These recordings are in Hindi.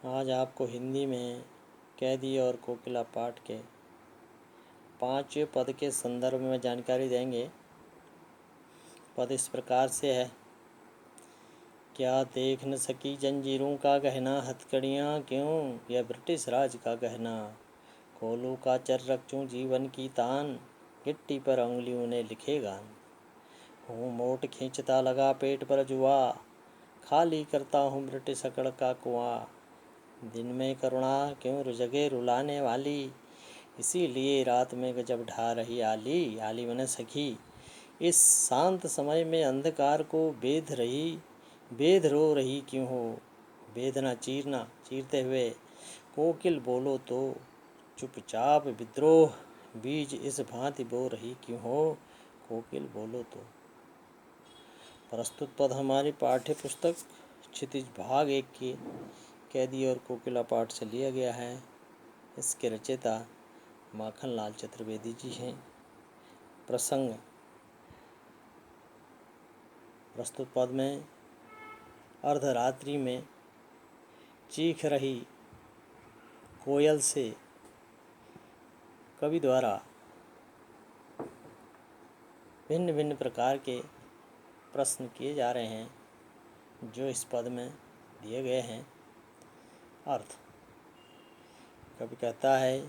आज आपको हिंदी में कैदी और कोकिला पाठ के 5वें पद के संदर्भ में जानकारी देंगे। पद इस प्रकार से है। क्या देख न सकी जंजीरों का गहना, हथकड़ियाँ क्यों यह ब्रिटिश राज का गहना। कोलू का चर रखूं जीवन की तान, गिट्टी पर उंगलियों ने लिखे गान। हूँ मोट खींचता लगा पेट पर जुआ, खाली करता हूँ ब्रिटिश अकड़ का कुआं। दिन में करुणा क्यों जगे रुलाने वाली, इसीलिए रात में गजब ढा रही आली। आली मने सखी। इस शांत समय में अंधकार को बेध रो रही क्यों हो। बेधना चीरना चीरते हुए कोकिल बोलो तो, चुपचाप विद्रोह बीज इस भांति बो रही क्यों हो। कोकिल बोलो तो। प्रस्तुत पद हमारी पाठ्य पुस्तक क्षितिज भाग 1 की कैदी और कोकिला पाठ से लिया गया है। इसके रचयिता माखनलाल चतुर्वेदी जी हैं। प्रसंग प्रस्तुत पद में अर्धरात्रि में चीख रही कोयल से कवि द्वारा भिन्न भिन्न प्रकार के प्रश्न किए जा रहे हैं, जो इस पद में दिए गए हैं। अर्थ कवि कहता है,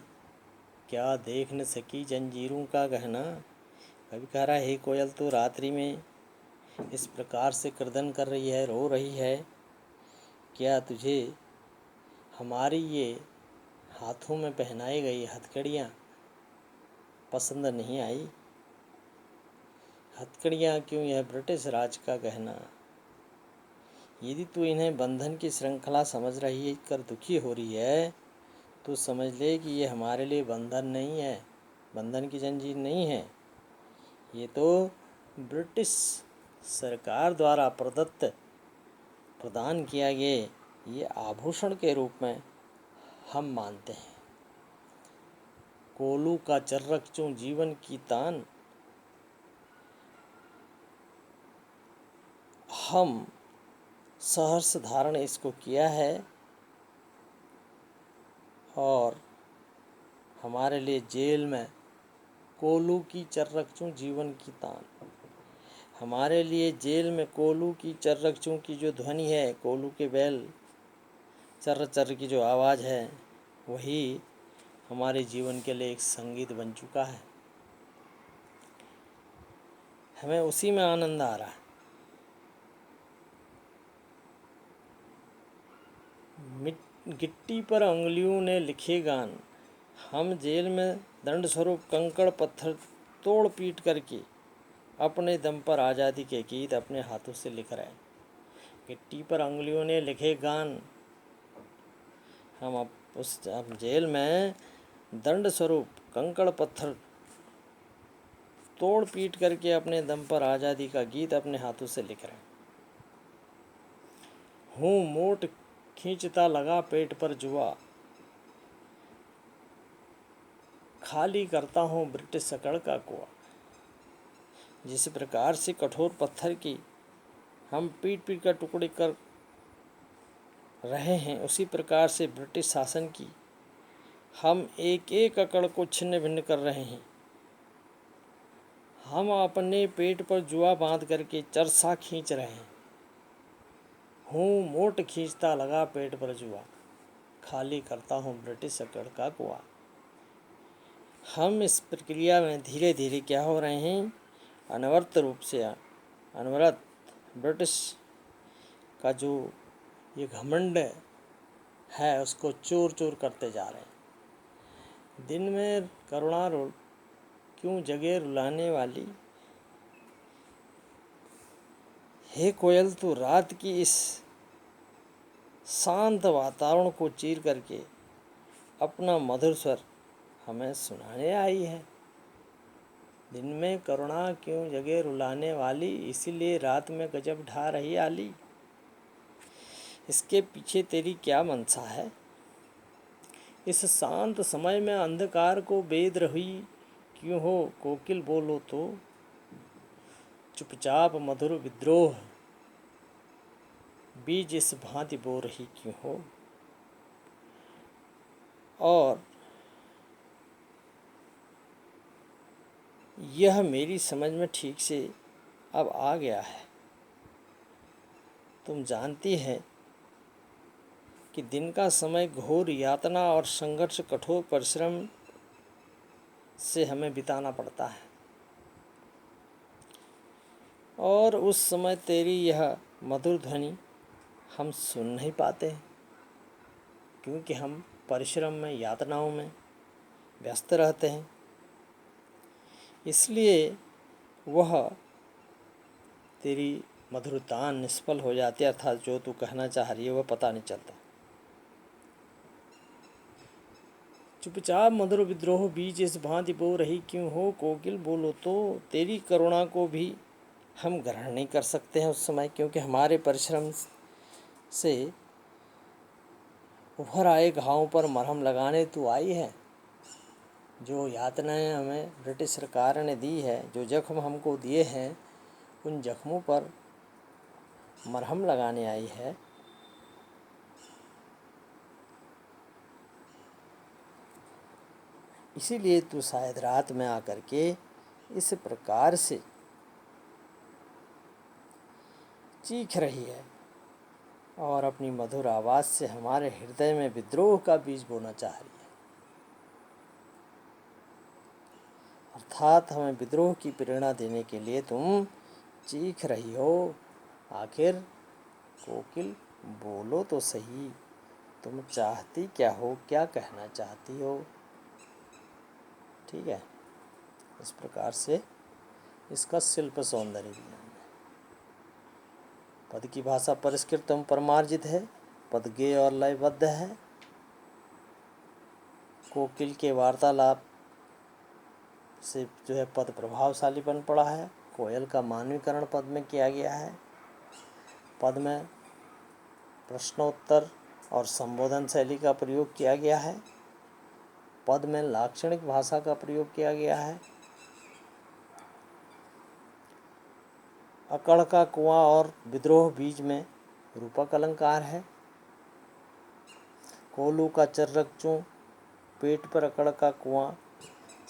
क्या देख न सकी जंजीरों का गहना। कवि कह रहा है, हे कोयल तो रात्रि में इस प्रकार से क्रदन कर रही है, रो रही है। क्या तुझे हमारी ये हाथों में पहनाई गई हथकड़ियाँ पसंद नहीं आई। हथकड़ियाँ क्यों यह ब्रिटिश राज का गहना। यदि तू इन्हें बंधन की श्रृंखला समझ रही कर दुखी हो रही है, तो समझ ले कि ये हमारे लिए बंधन नहीं है, बंधन की जंजीर नहीं है। ये तो ब्रिटिश सरकार द्वारा प्रदान किया गया ये आभूषण के रूप में हम मानते हैं। कोलू का चर्रक चूं जीवन की तान, हम सहर्ष धारण इसको किया है और हमारे लिए जेल में कोलू की चर्रक चूं जीवन की तान, हमारे लिए जेल में कोलू की चर्रक चूं की जो ध्वनि है, कोलू के बैल चर्र चर्र की जो आवाज़ है, वही हमारे जीवन के लिए एक संगीत बन चुका है। हमें उसी में आनंद आ रहा है। गिट्टी पर उंगलियों ने लिखे गान, हम जेल में दंड स्वरूप कंकड़ पत्थर तोड़ पीट करके अपने दम पर आज़ादी के गीत अपने हाथों से लिख रहे हैं। गिट्टी पर उंगलियों ने लिखे गान, हम उस जेल में दंड स्वरूप कंकड़ पत्थर तोड़ पीट करके अपने दम पर आज़ादी का गीत अपने हाथों से लिख रहे हैं। हूँ मोट खींचता लगा पेट पर जुआ, खाली करता हूँ ब्रिटिश सकड़ का कुआ। जिस प्रकार से कठोर पत्थर की हम पीट पीट कर टुकड़े कर रहे हैं, उसी प्रकार से ब्रिटिश शासन की हम एक एक अकड़ को छिन्न भिन्न कर रहे हैं। हम अपने पेट पर जुआ बांध करके चरसा खींच रहे हैं। हूँ मोट खींचता लगा पेट पर जुआ, खाली करता हूँ ब्रिटिश सकड़ का कुआ। हम इस प्रक्रिया में धीरे धीरे क्या हो रहे हैं, अनवरत रूप से अनवरत ब्रिटिश का जो ये घमंड है उसको चूर चूर करते जा रहे हैं। दिन में करुणा क्यों जगे रुलाने वाली, हे कोयल तू रात की इस शांत वातावरण को चीर करके अपना मधुर स्वर हमें सुनाने आई है। दिन में करुणा क्यों जगे रुलाने वाली, इसीलिए रात में गजब ढा रही आली। इसके पीछे तेरी क्या मनसा है। इस शांत समय में अंधकार को बेध रही क्यों हो। कोकिल बोलो तो, चुपचाप मधुर विद्रोह बीज इस भांति बो रही क्यों हो। और यह मेरी समझ में ठीक से अब आ गया है। तुम जानती है कि दिन का समय घोर यातना और संघर्ष, कठोर परिश्रम से हमें बिताना पड़ता है, और उस समय तेरी यह मधुर ध्वनि हम सुन नहीं पाते, क्योंकि हम परिश्रम में, यातनाओं में व्यस्त रहते हैं। इसलिए वह तेरी मधुरता निष्फल हो जाती है, अर्थात जो तू कहना चाह रही है वह पता नहीं चलता। चुपचाप मधुर विद्रोह बीज इस भांति बो रही क्यों हो कोकिल, बोलो तो तेरी करुणा को भी हम ग्रहण नहीं कर सकते हैं उस समय, क्योंकि हमारे परिश्रम से उभर आए घावों पर मरहम लगाने तू आई है। जो यातनाएं हमें ब्रिटिश सरकार ने दी है, जो जख्म हमको दिए हैं, उन जख्मों पर मरहम लगाने आई है। इसीलिए तू शायद रात में आकर के इस प्रकार से चीख रही है और अपनी मधुर आवाज़ से हमारे हृदय में विद्रोह का बीज बोना चाह रही है। अर्थात हमें विद्रोह की प्रेरणा देने के लिए तुम चीख रही हो। आखिर कोकिल, बोलो तो सही, तुम चाहती क्या हो, क्या कहना चाहती हो? ठीक है, इस प्रकार से इसका शिल्प सौंदर्य दिया है। पद की भाषा परिष्कृत एवं परमार्जित है, पद गेय और लयबद्ध है। कोकिल के वार्तालाप से जो है पद प्रभावशाली बन पड़ा है। कोयल का मानवीकरण पद में किया गया है। पद में प्रश्नोत्तर और संबोधन शैली का प्रयोग किया गया है। पद में लाक्षणिक भाषा का प्रयोग किया गया है। अकड़ का कुआं और विद्रोह बीज में रूपक अलंकार है। कोलू का चर्रकचू, पेट पर अकड़ का कुआं,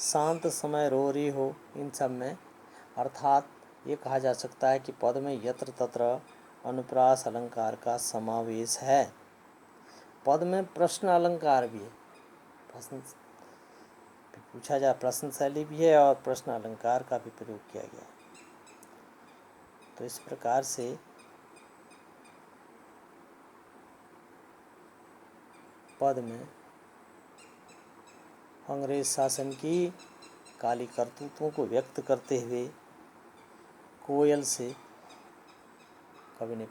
शांत समय रो रही हो, इन सब में अर्थात ये कहा जा सकता है कि पद में यत्र तत्र अनुप्रास अलंकार का समावेश है। पद में प्रश्न अलंकार भी है, प्रश्न पूछा जा, प्रश्न शैली भी है और प्रश्न अलंकार का भी प्रयोग किया गया है। तो इस प्रकार से पद में अंग्रेज शासन की काली करतूतों को व्यक्त करते हुए कोयल से कवि ने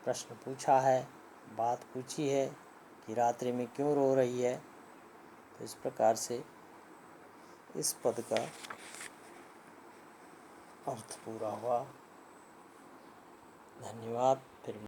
प्रश्न पूछा है, बात पूछी है कि रात्रि में क्यों रो रही है। तो इस प्रकार से इस पद का अर्थ पूरा हुआ। धन्यवाद।